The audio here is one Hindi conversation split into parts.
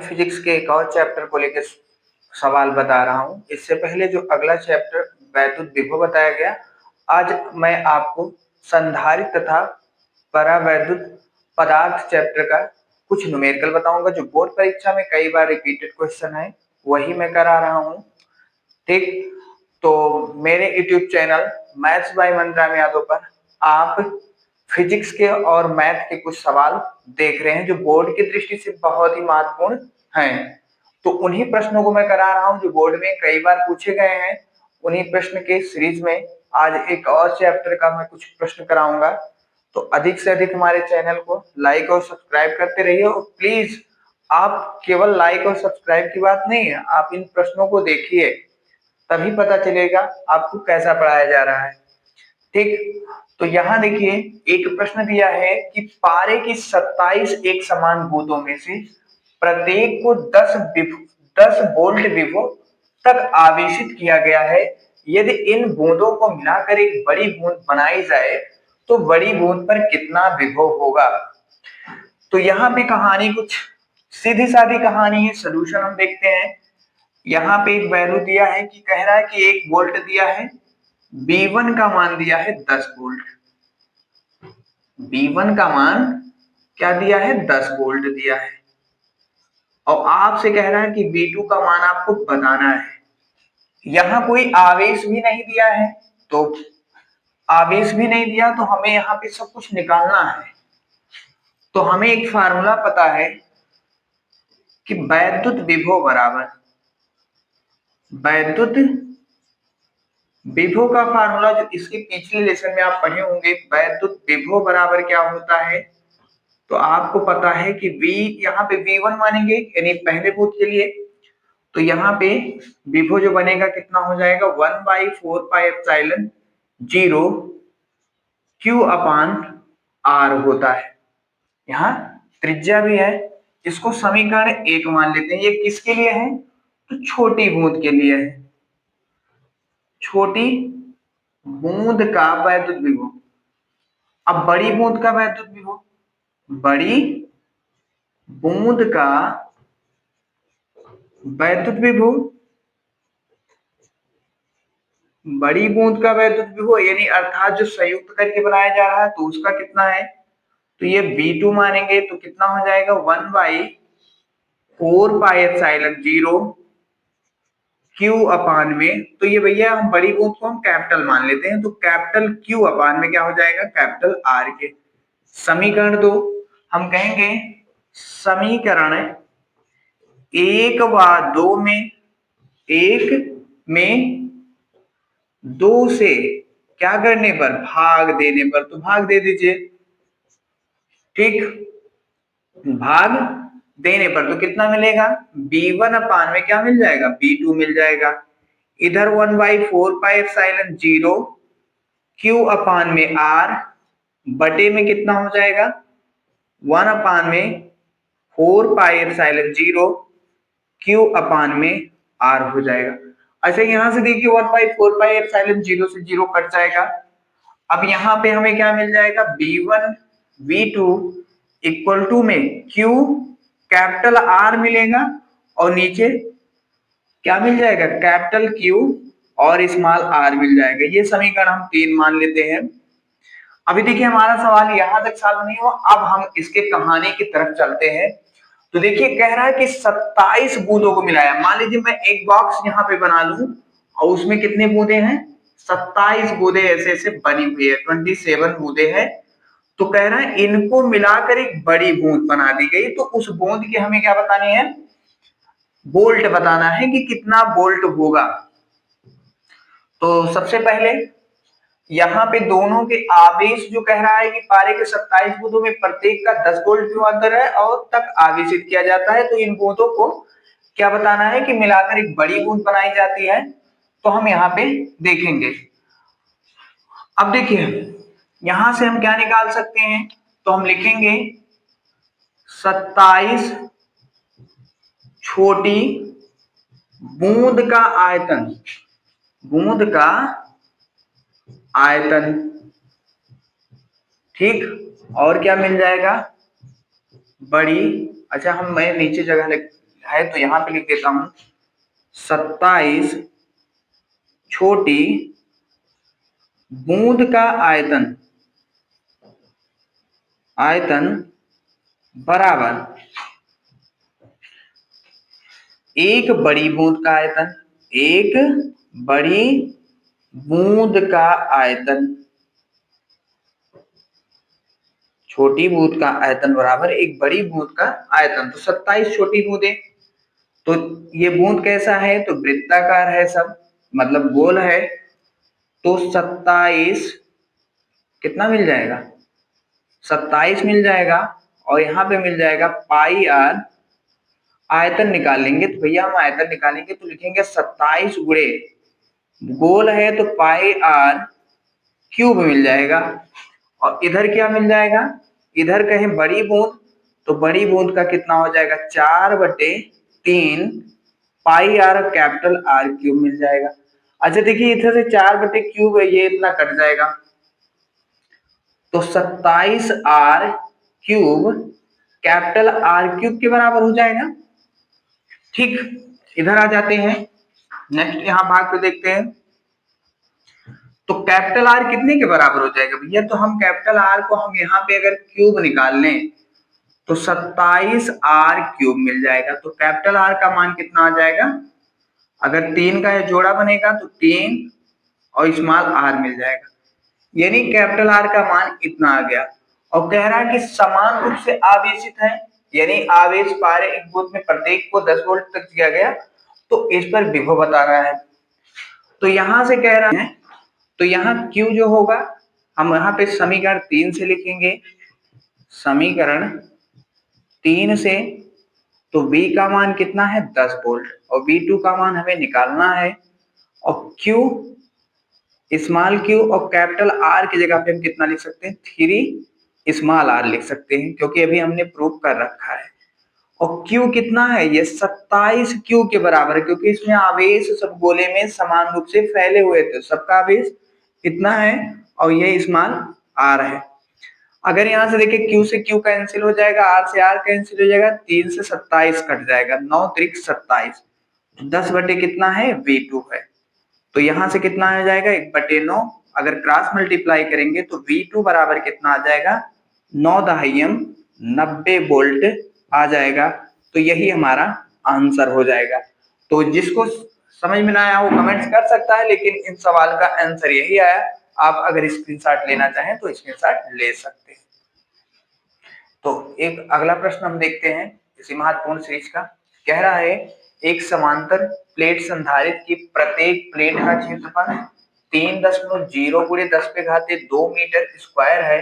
फिजिक्स के एक और चैप्टर को लेकर सवाल बता रहा हूँ। इससे पहले जो अगला चैप्टर वैद्युत विभव बताया गया, आज मैं आपको संधारित्र तथा परावैद्युत पदार्थ चैप्टर का कुछ न्यूमेरिकल बताऊंगा, जो बोर्ड परीक्षा में कई बार रिपीटेड क्वेश्चन है, वही मैं करा रहा हूँ। ठीक, तो मेरे YouTube channel maths by Manram Yadav पर आप फिजिक्स के और मैथ के कुछ सवाल देख रहे हैं, जो बोर्ड की दृष्टि से बहुत ही महत्वपूर्ण हैं। तो उन्हीं प्रश्नों को मैं करा रहा हूं जो बोर्ड में कई बार पूछे गए हैं। उन्हीं प्रश्न के सीरीज में आज एक और चैप्टर का मैं कुछ प्रश्न कराऊंगा। तो अधिक से अधिक हमारे चैनल को लाइक और सब्सक्राइब करते रहिए। और प्लीज, आप केवल लाइक और सब्सक्राइब की बात नहीं है, आप इन प्रश्नों को देखिए, तभी पता चलेगा आपको कैसा पढ़ाया जा रहा है। ठीक, तो यहाँ देखिए एक प्रश्न दिया है कि पारे की 27 एक समान बूंदों में से प्रत्येक को 10 वोल्ट विभव तक आवेशित किया गया है। यदि इन बूंदों को मिलाकर एक बड़ी बूंद बनाई जाए तो बड़ी बूंद पर कितना विभव होगा। तो यहाँ पे कहानी कुछ सीधी सादी कहानी है। सोल्यूशन हम देखते हैं। यहाँ पे एक वैल्यू दिया है कि कह रहा है कि 1 वोल्ट दिया है, B1 का मान दिया है 10 वोल्ट। B1 का मान क्या दिया है, 10 वोल्ट दिया है। और आपसे कह रहा है कि B2 का मान आपको बताना है। यहाँ कोई आवेश भी नहीं दिया है, तो आवेश भी नहीं दिया तो हमें यहाँ पे सब कुछ निकालना है। तो हमें एक फार्मूला पता है कि वैद्युत विभव बराबर, वैद्युत विभव का फार्मूला जो इसके पिछले लेसन में आप पढ़े होंगे, वैद्युत विभव बराबर क्या होता है। तो आपको पता है कि V, यहाँ पे V1 मानेंगे यानी पहले बूथ के लिए, तो यहाँ पे विभव जो बनेगा कितना हो जाएगा, 1/4πε0 Q/R होता है। यहाँ त्रिज्या भी है, इसको समीकरण 1 मान लेते हैं। ये किसके लिए है, तो छोटी बूंद के लिए है, छोटी बूंद का वैद्युत विभव। अब बड़ी बूंद का वैद्युत विभव, बड़ी बूंद का वैद्युत विभव, बड़ी बूंद का वैद्युत विभव यानी अर्थात जो संयुक्त करके बनाया जा रहा है, तो उसका कितना है, तो ये B2 मानेंगे तो कितना हो जाएगा, 1/4πε0 Q/में। तो ये भैया हम बड़ी बूंद को हम कैपिटल मान लेते हैं, तो कैपिटल Q/में क्या हो जाएगा, कैपिटल R के। समीकरण 2 हम कहेंगे, समीकरण 1 व 2 में, 1 में 2 से क्या करने पर, भाग देने पर, तो भाग दे दीजिए। ठीक, भाग देने पर तो कितना मिलेगा, B1 में क्या मिल जाएगा, B2 मिल जाएगा। इधर 1/4πε0 Q/में R बटे में कितना हो जाएगा, 1/4πε0 Q/में R हो जाएगा। अच्छा, यहां से देखिए 1/4πε0 से 0 कट जाएगा। अब यहाँ पे हमें क्या मिल जाएगा, B1 V2 इक्वल टू में Q कैपिटल R मिलेगा और नीचे क्या मिल जाएगा, कैपिटल Q और स्मॉल r मिल जाएगा। ये समीकरण हम 3 मान लेते हैं। अभी देखिए हमारा सवाल यहां तक सॉल्व नहीं हुआ, अब हम इसके कहानी की तरफ चलते हैं। तो देखिए कह रहा है कि 27 बूंदों को मिलाया। मान लीजिए मैं एक बॉक्स यहाँ पे बना लूं और उसमें कितने बूंदे हैं, 27 बूंदे ऐसे ऐसे बनी हुई है, 27 बूंदे हैं। तो कह रहा है इनको मिलाकर एक बड़ी बूंद बना दी गई। तो उस बूंद की हमें क्या बतानी है, वोल्ट बताना है कि कितना वोल्ट होगा। तो सबसे पहले यहाँ पे दोनों के आवेश जो कह रहा है कि पारे के 27 बूंदों में प्रत्येक का 10 वोल्ट विभवांतर है और तक आवेशित किया जाता है। तो इन बूंदों को क्या बताना है कि मिलाकर एक बड़ी बूंद बनाई जाती है। तो हम यहाँ पे देखेंगे। अब देखिए यहां से हम क्या निकाल सकते हैं, तो हम लिखेंगे 27 छोटी बूंद का आयतन, बूंद का आयतन। ठीक, और क्या मिल जाएगा, बड़ी। अच्छा, मैं नीचे जगह है तो यहाँ पे लिख देता हूं 27 छोटी बूंद का आयतन बराबर एक बड़ी बूंद का आयतन, एक बड़ी बूंद का आयतन, छोटी बूंद का आयतन बराबर एक बड़ी बूंद का आयतन। तो 27 छोटी बूंदें, तो ये बूंद कैसा है, तो वृत्ताकार है सब, मतलब गोल है। तो 27 कितना मिल जाएगा, 27 मिल जाएगा। और यहाँ पे मिल जाएगा पाई आर, आयतन निकालेंगे तो भैया हम आयतन निकालेंगे तो लिखेंगे 27 गुणे गोल है तो पाई आर क्यूब मिल जाएगा। और इधर क्या मिल जाएगा, इधर कहें बड़ी बूंद, तो बड़ी बूंद का कितना हो जाएगा 4/3 पाई आर कैपिटल आर क्यूब मिल जाएगा। अच्छा देखिए इधर से 4/क्यूब है, ये इतना कट जाएगा, तो 27 r cube capital r cube के बराबर हो जाएगा। ठीक, इधर आ जाते हैं, नेक्स्ट यहाँ भाग पे देखते हैं। तो कैपिटल आर कितने के बराबर हो जाएगा भैया, तो हम कैपिटल आर को हम यहाँ पे अगर क्यूब निकाल लें तो 27 आर क्यूब मिल जाएगा। तो कैपिटल आर का मान कितना आ जाएगा, अगर 3 का जोड़ा बनेगा तो 3 और स्मॉल आर मिल जाएगा, यानी कैपिटल आर का मान इतना आ गया। और कह रहा है कि समान रूप से आवेशित है, यानी आवेश पारे एक बूंद में प्रत्येक को 10 वोल्ट तक दिया गया, तो इस पर विभव बता रहा है। तो यहां से कह रहा है, तो यहाँ Q जो होगा हम यहाँ पे समीकरण 3 से लिखेंगे, समीकरण 3 से, तो V का मान कितना है 10 वोल्ट और V2 का मान हमें निकालना है। और Q स्मॉल क्यू और कैपिटल आर की जगह पे हम कितना लिख सकते हैं, 3 स्मॉल आर लिख सकते हैं, क्योंकि अभी हमने प्रूव कर रखा है। और Q कितना है, ये 27 Q के बराबर है, क्योंकि इसमें आवेश सब गोले में समान रूप से फैले हुए थे, सबका आवेश कितना है और ये स्मॉल आर है। अगर यहाँ से देखिए Q से Q कैंसिल हो जाएगा, R से R कैंसिल हो जाएगा, 3 से 27 कट जाएगा, 9 त्रिक 27, 10 बटे कितना है V2 है, तो यहां से कितना आ जाएगा 1/9। अगर क्रॉस मल्टीप्लाई करेंगे तो V2 बराबर कितना आ जाएगा 9 दहाइयम 90 वोल्ट आ जाएगा। तो यही हमारा आंसर हो जाएगा। तो जिसको समझ में ना आया वो कमेंट्स कर सकता है, लेकिन इन सवाल का आंसर यही आया। आप अगर स्क्रीनशॉट लेना चाहें तो स्क्रीनशॉट ले सकते हैं। तो एक अगला प्रश्न हम देखते हैं इसी महत्वपूर्ण सीरीज का। कह रहा है एक समांतर प्लेट संधारित्र की प्रत्येक प्लेट का क्षेत्रफल 3.0 गुणे 10⁻² मीटर स्क्वायर है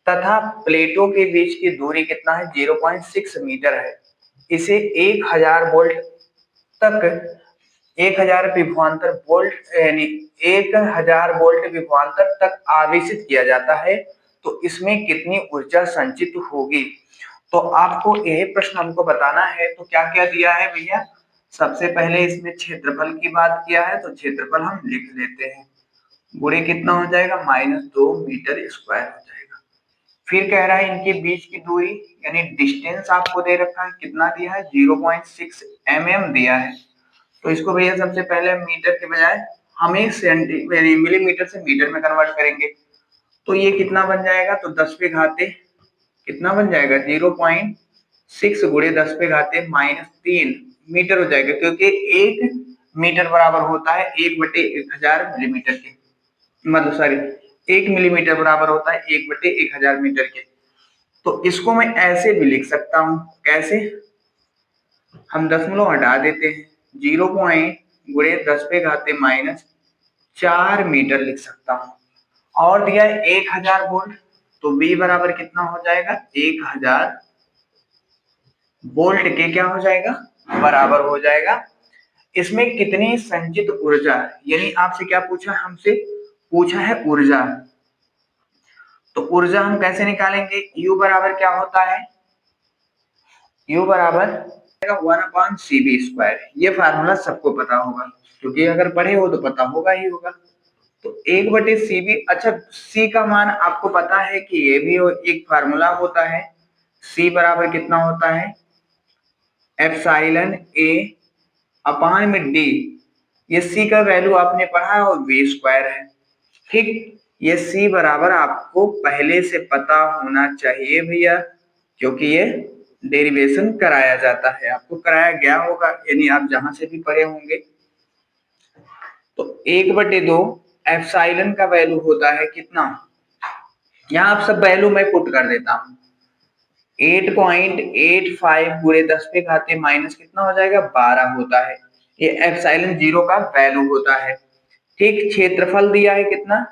तथा प्लेटों के बीच की दूरी कितना है 0.6 मीटर है। इसे 1000 वोल्ट तक 1000 विभवांतर वोल्ट यानी 1000 वोल्ट विभवांतर तक आवेशित किया जाता है, तो इसमें कितनी ऊर्जा संचित होगी। तो आपको यह प्रश्न हमको बताना है। तो क्या क्या दिया है भैया, सबसे पहले इसमें क्षेत्रफल की बात किया है, तो क्षेत्रफल हम लिख लेते हैं, गुणे कितना हो जाएगा -2 मीटर स्क्वायर हो जाएगा। फिर कह रहा है इनके बीच की दूरी यानी डिस्टेंस आपको दे रखा है, कितना दिया है 0.6 mm दिया है। तो इसको भैया सबसे पहले मीटर के बजाय हमें मिलीमीटर से मीटर में कन्वर्ट करेंगे, तो ये कितना बन जाएगा, तो 10⁻³ कितना बन जाएगा 0.6 गुणे 10⁻³ मीटर हो जाएगा, क्योंकि 1 मीटर बराबर होता है 1/1000 मिलीमीटर के, मतलब सॉरी 1 मिलीमीटर बराबर होता है 1/1000 मीटर के। तो इसको मैं ऐसे भी लिख सकता हूं, कैसे, हम दशमलव हटा देते हैं, 0 गुणे 10⁻⁻4 मीटर लिख सकता हूं। और दिया है 1000 वोल्ट, तो V बराबर कितना हो जाएगा 1000 वोल्ट के क्या हो जाएगा बराबर हो जाएगा। इसमें कितनी संचित ऊर्जा, यानी आपसे क्या पूछा, हमसे पूछा है ऊर्जा। तो ऊर्जा हम कैसे निकालेंगे, U बराबर क्या होता है, U बराबर 1/CV²। ये फार्मूला सबको पता होगा, क्योंकि अगर पढ़े हो तो पता होगा ही होगा। तो 1/CV, अच्छा C का मान आपको पता है कि ये भी एक फार्मूला होता है, C बराबर कितना होता है एप्सिलॉन ए अपान में डी, ये सी का वैल्यू आपने पढ़ा है और वी स्क्वायर है। ठीक, ये सी बराबर आपको पहले से पता होना चाहिए भैया, क्योंकि ये डेरिवेशन कराया जाता है, आपको कराया गया होगा, यानी आप जहां से भी पढ़े होंगे। तो 1/2 एप्सिलॉन का वैल्यू होता है कितना, यहाँ आप सब वैल्यू मैं पुट कर देता हूं। 8.85 गुणे 10 पे घाते माइनस कितना हो जाएगा, 12 होता है। ये एप्सिलॉन जीरो का वैल्यू होता है। ठीक, क्षेत्रफल दिया है कितना,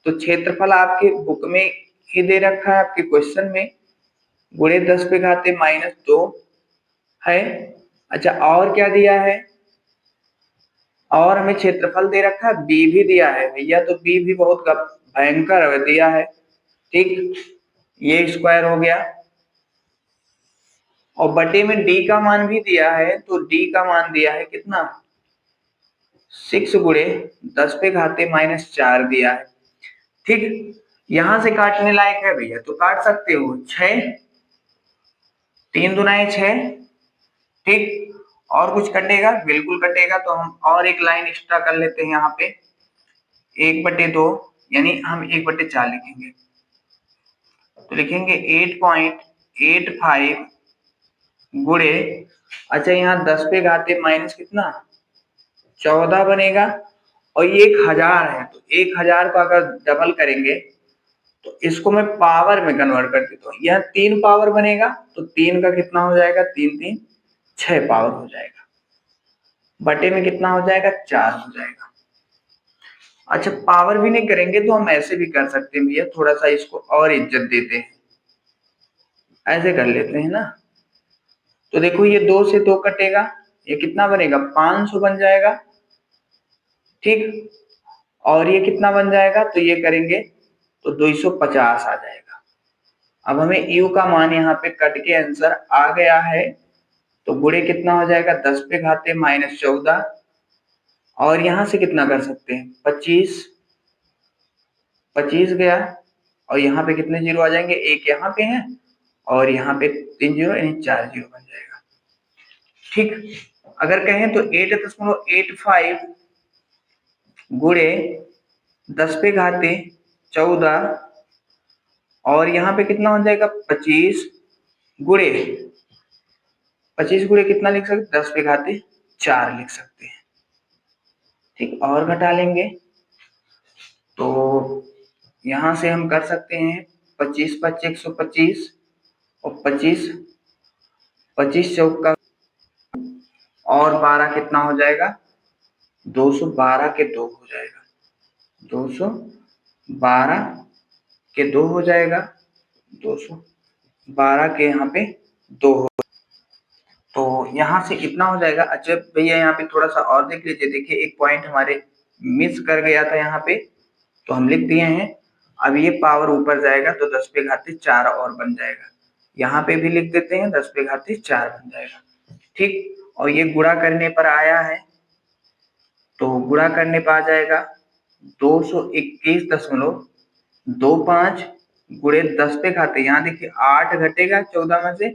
तो क्षेत्रफल आपके बुक में ही दे रखा है, आपके क्वेश्चन में गुणे 10 पे घाते -2 है। अच्छा, और क्या दिया है, और हमें क्षेत्रफल दे रखा है, बी भी दिया है भैया, तो बी भी बहुत भयंकर दिया है। ठीक, ये स्क्वायर हो गया, और बटे में डी का मान भी दिया है, तो डी का मान दिया है कितना, 6 गुणे 10 पे घाते -4 दिया है। ठीक, यहां से काटने लायक है भैया तो काट सकते हो, 6 3 दुनाए 6। ठीक, और कुछ कटेगा, बिल्कुल कटेगा, तो हम और एक लाइन एक्स्ट्रा कर लेते हैं यहाँ पे, 1/2, यानी हम 1/4 लिखेंगे, तो लिखेंगे 8.85 गुणे, अच्छा यहाँ 10 पे घाते माइनस कितना 14 बनेगा, और ये 1000 है, तो 1000 को अगर डबल करेंगे तो इसको मैं पावर में कन्वर्ट कर देता हूँ, यह 3 पावर बनेगा, तो 3 का कितना हो जाएगा, 3 3 6 पावर हो जाएगा, बटे में कितना हो जाएगा, 4 हो जाएगा। अच्छा, पावर भी नहीं करेंगे तो हम ऐसे भी कर सकते हैं भैया, थोड़ा सा इसको और इज्जत देते हैं, ऐसे कर लेते हैं ना। तो देखो ये 2 से 2 कटेगा, ये कितना बनेगा, 500 बन जाएगा। ठीक, और ये कितना बन जाएगा, तो ये करेंगे तो 250 आ जाएगा। अब हमें यू का मान यहाँ पे कट के आंसर आ गया है, तो गुणे कितना हो जाएगा, 10 पे घाते -14, और यहां से कितना कर सकते हैं, 25 25 गया, और यहाँ पे कितने जीरो आ जाएंगे, एक यहाँ पे है और यहाँ पे 3 जीरो, यानी 4 जीरो बन जाएगा। ठीक, अगर कहें तो 8.85 गुणे 10 पे घाते 14, और यहाँ पे कितना हो जाएगा, 25 गुणे, 25 गुणे कितना लिख सकते, 10 पे घाते 4 लिख सकते हैं। ठीक, और घटा लेंगे तो यहां से हम कर सकते हैं 25 5 125, और 25 25 चौका और 12 कितना हो जाएगा, 212 के 2 हो जाएगा, 212 के 2 हो जाएगा, 212 के यहाँ पे 2 हो, तो यहाँ से इतना हो जाएगा। अच्छा भैया यहाँ पे थोड़ा सा और देख लीजिए, देखिए एक पॉइंट हमारे मिस कर गया था यहाँ पे, तो हम लिख दिए हैं। अब ये पावर ऊपर जाएगा तो 10 पे घाते 4 और बन जाएगा, यहाँ पे भी लिख देते हैं 10 पे घाते 4 बन जाएगा। ठीक, और ये गुणा करने पर आया है, तो गुणा करने पर आ जाएगा 221.25 गुणे 10 पे घाते, यहाँ देखिए 8 घटेगा 14 में से,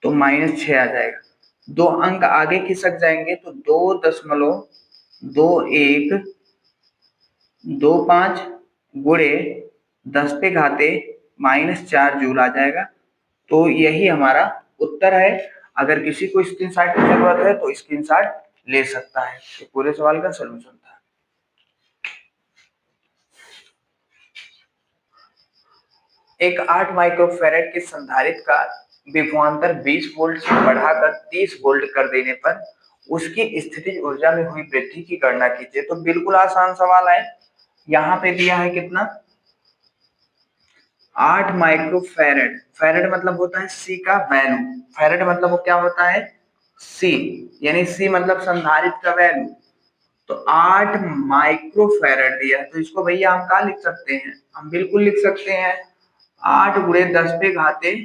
तो -6 आ जाएगा, 2 अंक आगे खिसक जाएंगे, तो 2.2125 गुणे 10 पे घाते -4 जूल आ जाएगा। तो यही हमारा उत्तर है। अगर किसी को स्क्रीनशॉट की जरूरत है तो स्क्रीनशॉट ले सकता है, ये पूरे सवाल का सलूशन था। एक 8 माइक्रोफैरेड के संधारित्र का विभवांतर 20 वोल्ट से बढ़ाकर 30 वोल्ट कर देने पर उसकी स्थितिज ऊर्जा में हुई वृद्धि की गणना कीजिए। तो बिल्कुल आसान सवाल है, यहाँ पे दिया है कितना, 8 माइक्रोफैरेड, फैरेड मतलब होता है सी का वैल्यू, फैरेड मतलब वो क्या होता है, सी, यानी सी मतलब संधारित्र का वैल्यू, तो 8 माइक्रोफैरेड दिया है, तो इसको भैया हम क्या लिख सकते हैं, हम बिल्कुल लिख सकते हैं 8 गुणे 10 पे घाते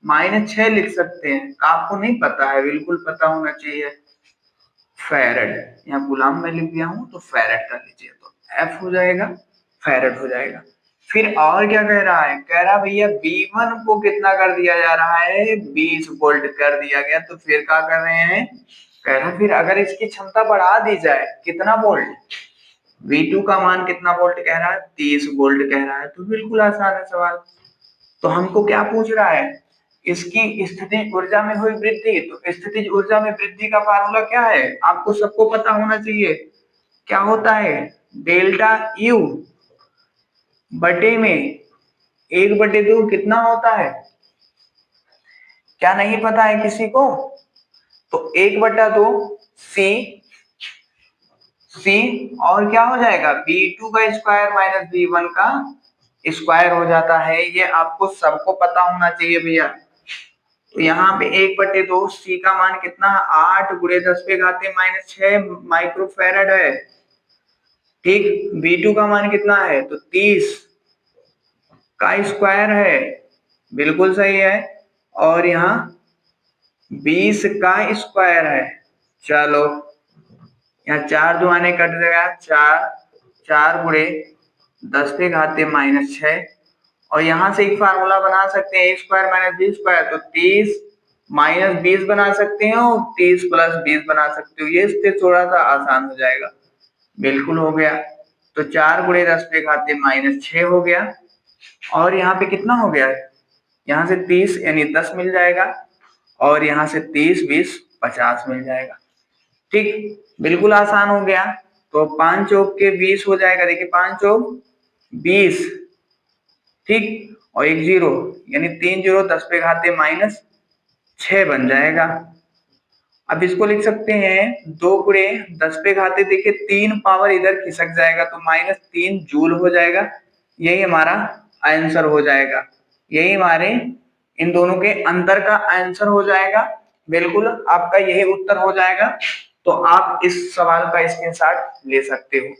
-6 लिख सकते हैं। आपको नहीं पता है, बिल्कुल पता होना चाहिए, फैरेड, यहाँ गुलाम में लिख दिया हूं तो फैरेड कर लीजिए, तो एफ हो जाएगा, फैरेड हो जाएगा। फिर और क्या कह रहा है, कह रहा भैया V1 को कितना कर दिया जा रहा है, 20 वोल्ट कर दिया गया। तो फिर क्या कर रहे हैं, कह रहा फिर अगर इसकी क्षमता बढ़ा दी जाए, कितना वोल्ट, V2 का मान कितना वोल्ट कह रहा है, 30 वोल्ट कह रहा है। तो बिल्कुल आसान है सवाल। तो हमको क्या पूछ रहा है, इसकी स्थितिज ऊर्जा में हुई वृद्धि। तो स्थितिज ऊर्जा में वृद्धि का फार्मूला क्या है, आपको सबको पता होना चाहिए। क्या होता है, डेल्टा यू बटे में 1/2 कितना होता है, क्या नहीं पता है किसी को। तो 1/2 सी, सी और क्या हो जाएगा, V2 का स्क्वायर माइनस V1 का स्क्वायर हो जाता है। ये आपको सबको पता होना चाहिए भैया। तो यहाँ पे 1/2 सी का मान कितना, 8 गुणे 10⁻⁻6 माइक्रोफैरड है। ठीक, V2 का मान कितना है, तो 30 का स्क्वायर है, बिल्कुल सही है। और यहाँ 20 का स्क्वायर है। चलो यहाँ 4 दुआने कट जाएगा, 4 गुणे 10⁻⁻6। और यहाँ से एक फार्मूला बना सकते हैं, a square minus b square. तो 30 माइनस 20 बना सकते हो, 30 प्लस 20 बना सकते हो। ये इससे थोड़ा सा आसान हो जाएगा, बिल्कुल हो गया। तो 4 गुणे 10⁻⁻6 हो गया। और यहाँ पे कितना हो गया, यहाँ से 30 यानी 10 मिल जाएगा, और यहाँ से 30 20 50 मिल जाएगा। ठीक, बिल्कुल आसान हो गया। तो 5 चौक के 20 हो जाएगा, देखिए 5 चौक 20, ठीक, और 1 जीरो यानी 3 जीरो 10⁻⁻6 बन जाएगा। अब इसको लिख सकते हैं 2 गुणे 10⁻, देखिए 3 पावर इधर खिसक जाएगा तो -3 जूल हो जाएगा। यही हमारा आंसर हो जाएगा, यही हमारे इन दोनों के अंतर का आंसर हो जाएगा। बिल्कुल आपका यही उत्तर हो जाएगा। तो आप इस सवाल का स्क्रीनशॉट ले सकते हो।